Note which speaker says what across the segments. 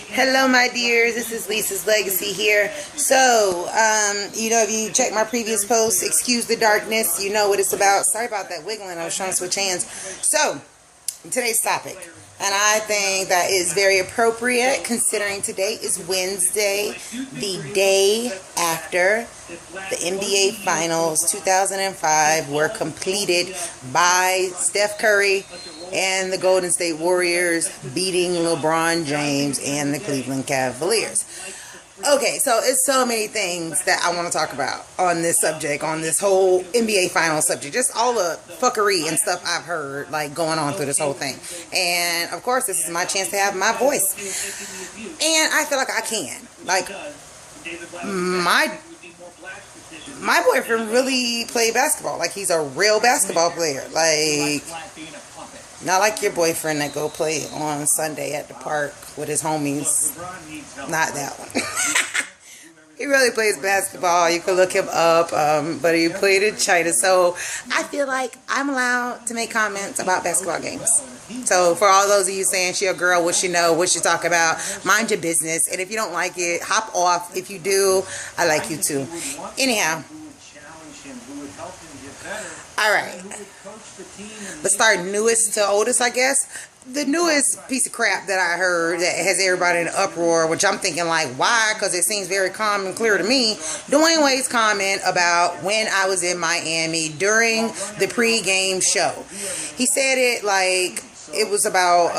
Speaker 1: Hello, my dears. This is Lisa's Legacy here. So, if you check my previous posts, excuse the darkness. You know what it's about. Sorry about that wiggling. I was trying to switch hands. So, today's topic, and I think that is very appropriate considering today is Wednesday, the day after the NBA Finals 2005 were completed by Steph Curry and the Golden State Warriors beating LeBron James and the Cleveland Cavaliers. Okay, so it's so many things that I want to talk about on this subject, on this whole NBA Finals subject. Just all the fuckery and stuff I've heard, like, going on through this whole thing. And, of course, this is my chance to have my voice. And I feel like I can. Like, my boyfriend really played basketball. Like, he's a real basketball player. Like, not like your boyfriend that go play on Sunday at the park with his homies. Not that one. He really plays basketball. You can look him up. But he played in China. So I feel like I'm allowed to make comments about basketball games. So for all those of you saying she a girl, what she know, what she talk about, mind your business. And if you don't like it, hop off. If you do, I like you too. Anyhow. Alright. Let's start newest to oldest, I guess. The newest piece of crap that I heard that has everybody in an uproar, which I'm thinking like, why? Because it seems very calm and clear to me. Dwayne Wade's comment about when I was in Miami during the pre-game show. He said it like it was about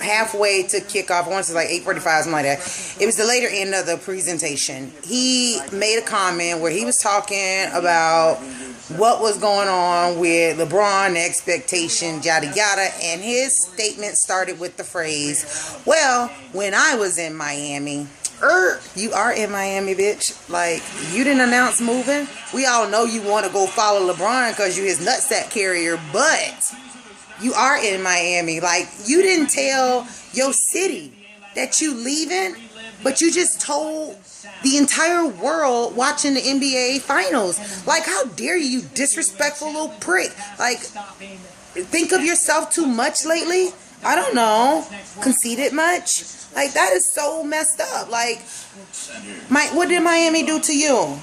Speaker 1: halfway to kickoff. I want to say like 8:45, something like that. It was the later end of the presentation. He made a comment where he was talking about what was going on with LeBron, expectations, yada yada, and his statement started with the phrase, well, when I was in Miami. You are in Miami, bitch. Like, you didn't announce moving. We all know you want to go follow LeBron because you his nutsack carrier, but you are in Miami. Like, you didn't tell your city that you leaving, but you just told the entire world watching the NBA Finals. Like, how dare you disrespectful little prick. Like, think of yourself too much lately? I don't know. Conceited much? Like, that is so messed up. Like, what did Miami do to you?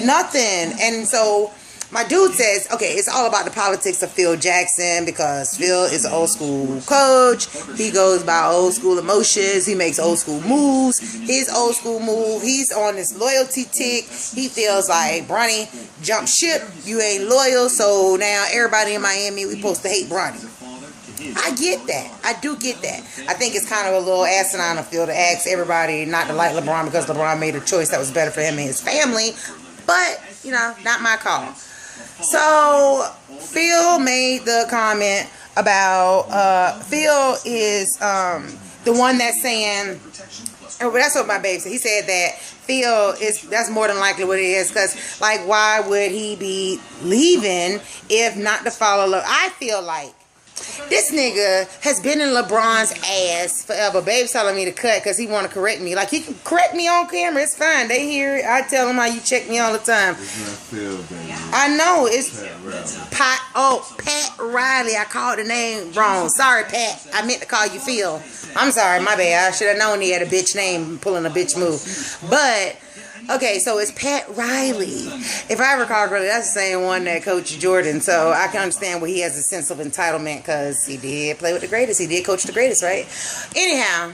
Speaker 1: Nothing. And so my dude says, okay, it's all about the politics of Phil Jackson because Phil is an old school coach. He goes by old school emotions. He makes old school moves. His old school move, he's on this loyalty tick. He feels like, Bronny, jump ship. You ain't loyal. So now everybody in Miami, we supposed to hate Bronny. I get that. I do get that. I think it's kind of a little asinine of Phil to ask everybody not to like LeBron because LeBron made a choice that was better for him and his family. But, not my call. So, Phil made the comment about, Phil is the one that's saying, that's what my baby said. He said that Phil that's more than likely what it is, because, like, why would he be leaving if not to follow I feel like this nigga has been in LeBron's ass forever. Babe's telling me to cut because he want to correct me. Like, he can correct me on camera. It's fine. They hear it. I tell him how you check me all the time.
Speaker 2: It's not Phil, baby.
Speaker 1: I know. It's Pat Riley. I called the name wrong. Sorry, Pat. I meant to call you Phil. I'm sorry. My bad. I should have known he had a bitch name pulling a bitch move. But okay, so it's Pat Riley. If I recall correctly, that's the same one that coached Jordan. So I can understand where he has a sense of entitlement because he did play with the greatest. He did coach the greatest, right? Anyhow,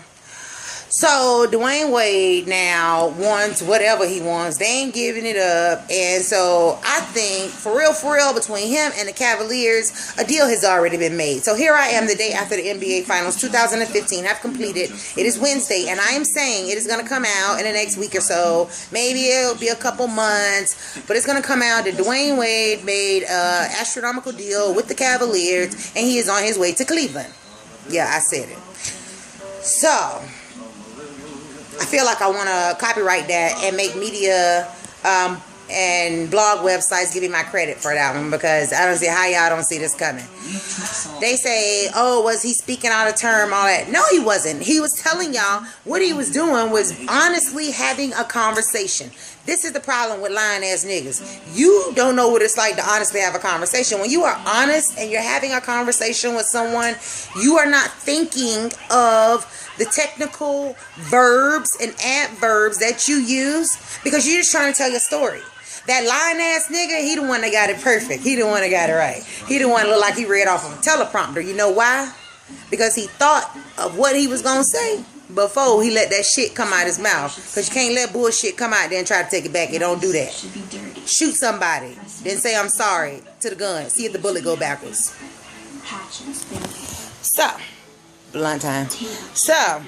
Speaker 1: so Dwayne Wade now wants whatever he wants. They ain't giving it up. And so I think, for real, between him and the Cavaliers, a deal has already been made. So here I am the day after the NBA Finals 2015 have completed. It is Wednesday, and I am saying it is going to come out in the next week or so. Maybe it'll be a couple months, but it's going to come out that Dwayne Wade made an astronomical deal with the Cavaliers, and he is on his way to Cleveland. Yeah, I said it. So I feel like I want to copyright that and make media and blog websites give me my credit for that one, because I don't see how y'all don't see this coming. They say, oh, was he speaking out of term, all that. No, he wasn't. He was telling y'all what he was doing was honestly having a conversation. This is the problem with lying ass niggas. You don't know what it's like to honestly have a conversation. When you are honest and you're having a conversation with someone, you are not thinking of the technical verbs and adverbs that you use, because you're just trying to tell your story. That lying ass nigga, he the one that got it perfect. He the one that got it right. He the one that look like he read off of a teleprompter. You know why? Because he thought of what he was going to say before he let that shit come out his mouth. Because you can't let bullshit come out there and try to take it back. You don't do that. Shoot somebody. Then say I'm sorry to the gun. See if the bullet go backwards. So, blunt time. So,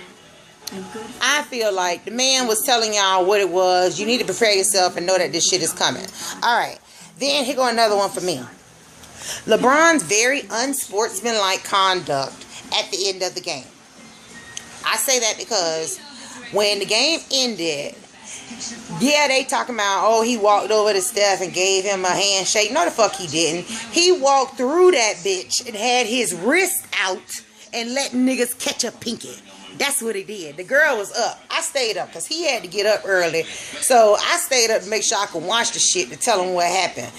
Speaker 1: I feel like the man was telling y'all what it was. You need to prepare yourself and know that this shit is coming. Alright. Then here go another one for me. LeBron's very unsportsmanlike conduct at the end of the game. I say that because when the game ended, yeah, they talking about, oh, he walked over to Steph and gave him a handshake. No, the fuck he didn't. He walked through that bitch and had his wrist out and let niggas catch a pinky. That's what he did. The girl was up. I stayed up because he had to get up early. So I stayed up to make sure I could watch the shit to tell him what happened.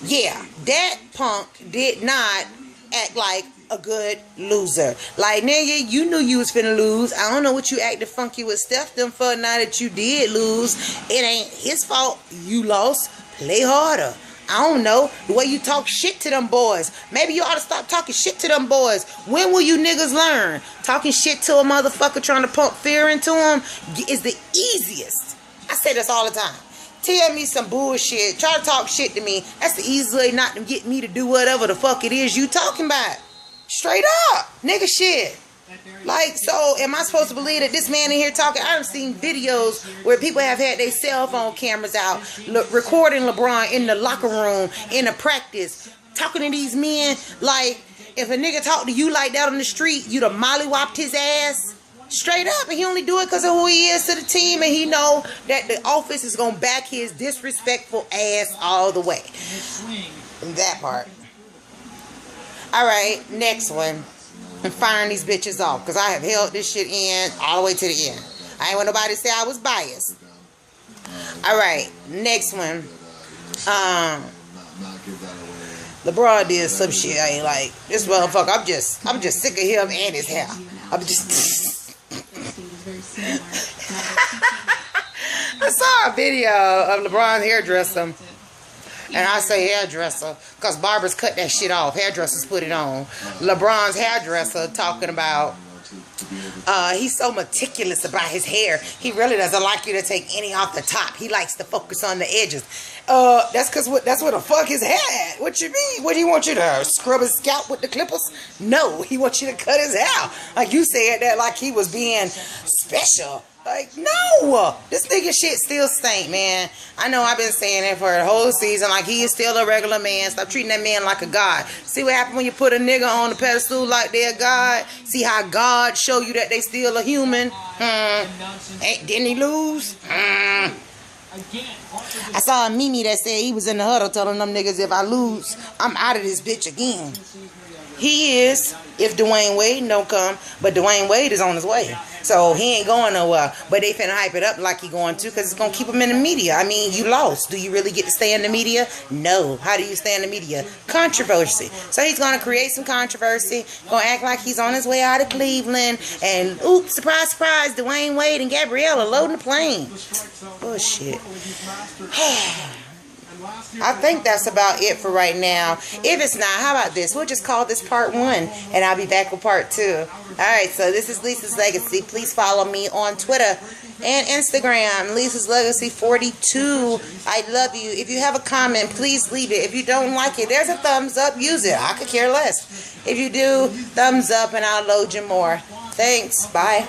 Speaker 1: Yeah, that punk did not act like a good loser. Like, nigga, you knew you was finna lose. I don't know what you acted funky with Steph them for now that you did lose. It ain't his fault you lost. Play harder. I don't know. The way you talk shit to them boys. Maybe you ought to stop talking shit to them boys. When will you niggas learn? Talking shit to a motherfucker trying to pump fear into him is the easiest. I say this all the time. Tell me some bullshit. Try to talk shit to me. That's the easiest way not to get me to do whatever the fuck it is you talking about. Straight up. Nigga shit. Like, so am I supposed to believe that this man in here talking? I've seen videos where people have had their cell phone cameras out recording LeBron in the locker room, in the practice, talking to these men. Like, if a nigga talk to you like that on the street, you'd have mollywopped his ass. Straight up. And he only do it because of who he is to the team, and he know that the office is going to back his disrespectful ass all the way. That part. Alright, next one. I'm firing these bitches off because I have held this shit in all the way to the end. I ain't want nobody to say I was biased. Alright, next one. LeBron did some shit I ain't like. This motherfucker, I'm just sick of him and his hair. I'm just I saw a video of LeBron's hairdresser. And I say hairdresser because barbers cut that shit off. Hairdressers put it on. LeBron's hairdresser talking about he's so meticulous about his hair. He really doesn't like you to take any off the top. He likes to focus on the edges. That's what the fuck his hair at. What you mean? What do you want you to scrub his scalp with the clippers? No, he wants you to cut his hair. Like you said that like he was being special. Like, no! This nigga shit still stink, man. I know I've been saying it for the whole season. Like, he is still a regular man. Stop treating that man like a god. See what happens when you put a nigga on the pedestal like they're God? See how God show you that they still a human? Didn't he lose? I saw a Mimi that said he was in the huddle telling them niggas, if I lose, I'm out of this bitch again. He is, if Dwayne Wade don't come, but Dwayne Wade is on his way. So he ain't going nowhere. But they finna hype it up like he going to because it's going to keep him in the media. I mean, you lost. Do you really get to stay in the media? No. How do you stay in the media? Controversy. So he's going to create some controversy. Going to act like he's on his way out of Cleveland. And, oops, surprise, surprise, Dwayne Wade and Gabrielle are loading the plane. Bullshit. I think that's about it for right now. If it's not, how about this? We'll just call this part 1, and I'll be back with part 2. Alright, so this is Lisa's Legacy. Please follow me on Twitter and Instagram, Lisa's Legacy 42. I love you. If you have a comment, please leave it. If you don't like it, there's a thumbs up. Use it. I could care less. If you do, thumbs up, and I'll load you more. Thanks. Bye.